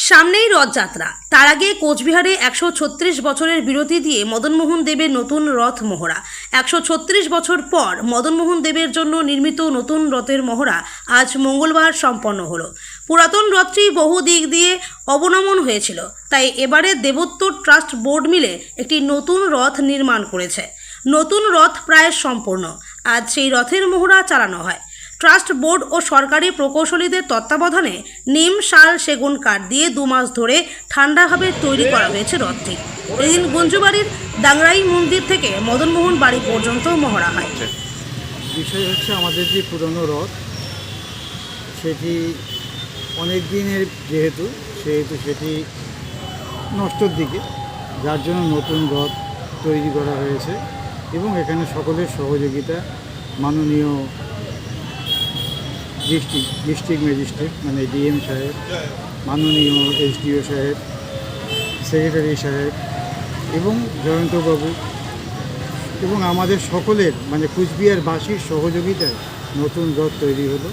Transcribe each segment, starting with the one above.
সামনেই রথযাত্রা। তার আগে কোচবিহারে 136 বছরের বিরতি দিয়ে মদনমোহন দেবের নতুন রথ মহড়া। 136 বছর পর মদনমোহন দেবের জন্য নির্মিত নতুন রথের মহড়া আজ মঙ্গলবার সম্পন্ন হলো। পুরাতন রথটি বহু দিক দিয়ে অবনমন হয়েছিল, তাই এবারে দেবোত্তর ট্রাস্ট বোর্ড মিলে একটি নতুন রথ নির্মাণ করেছে। নতুন রথ প্রায় সম্পূর্ণ। আজ সেই রথের মহড়া চালানো হয়। ট্রাস্ট বোর্ড ও সরকারি প্রকৌশলীদের তত্ত্বাবধানে নিম, শাল, সেগুন কাঠ দিয়ে 2 মাস ধরে ঠান্ডাভাবে তৈরি করা হয়েছে রথটি। এদিন গঞ্জুবাড়ির ডাংরাই মন্দির থেকে মদনমোহন বাড়ি পর্যন্ত মহড়া হয়। বিষয় হচ্ছে আমাদের যে পুরনো রথ সেটি অনেক দিনের যেহেতু সেটি নষ্টর দিকে, যার জন্য নতুন রথ তৈরি করা হয়েছে এবং এখানে সকলের সহযোগিতা মাননীয় ডিস্ট্রিক্ট ম্যাজিস্ট্রেট মানে ডিএম সাহেব, মাননীয় এসডিও সাহেব, সেক্রেটারি সাহেব এবং জয়ন্তবাবু এবং আমাদের সকলের মানে কুচবিহারবাসীর সহযোগিতায় নতুন রথ তৈরি হলো।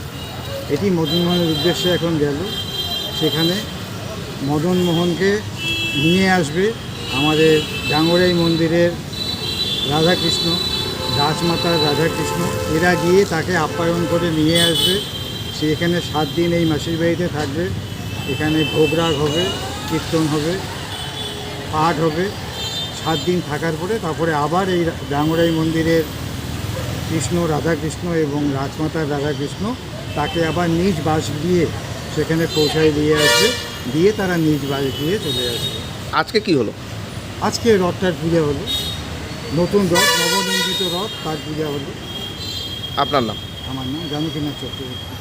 এটি মদনমোহনের উদ্দেশ্যে এখন গেল। সেখানে মদনমোহনকে নিয়ে আসবে আমাদের ডাঙ্গরাই মন্দিরের রাধাকৃষ্ণ, রাজমাতার রাধাকৃষ্ণ, এরা গিয়ে তাকে আপ্যায়ন করে নিয়ে আসবে। সে এখানে 7 দিন এই মাসির বাড়িতে থাকবে। এখানে ভোগরাগ হবে, কীর্তন হবে, পাঠ হবে। 7 দিন থাকার পরে তারপরে আবার এই ডাঙ্গরাই মন্দিরের কৃষ্ণ, রাধাকৃষ্ণ এবং রাজমাতার রাধাকৃষ্ণ তাকে আবার নিজ বাস দিয়ে সেখানে পৌঁছায় দিয়ে আসবে, দিয়ে তারা নিজ বাস দিয়ে চলে আসবে। আজকে কি হলো? আজকে রথটার পূজা হলো, নতুন রথ, নবনির্মিত রথ, তার পূজা হলো। আপনার নাম? আমার নাম জানকীনাথ চক্রবর্তী।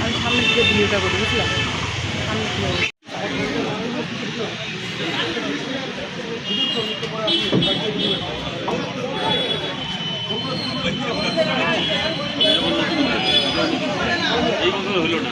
আমি সামনে থেকে ভিডিওটা করি, বুঝলাম সামনে থেকে। এই বছর হলো না।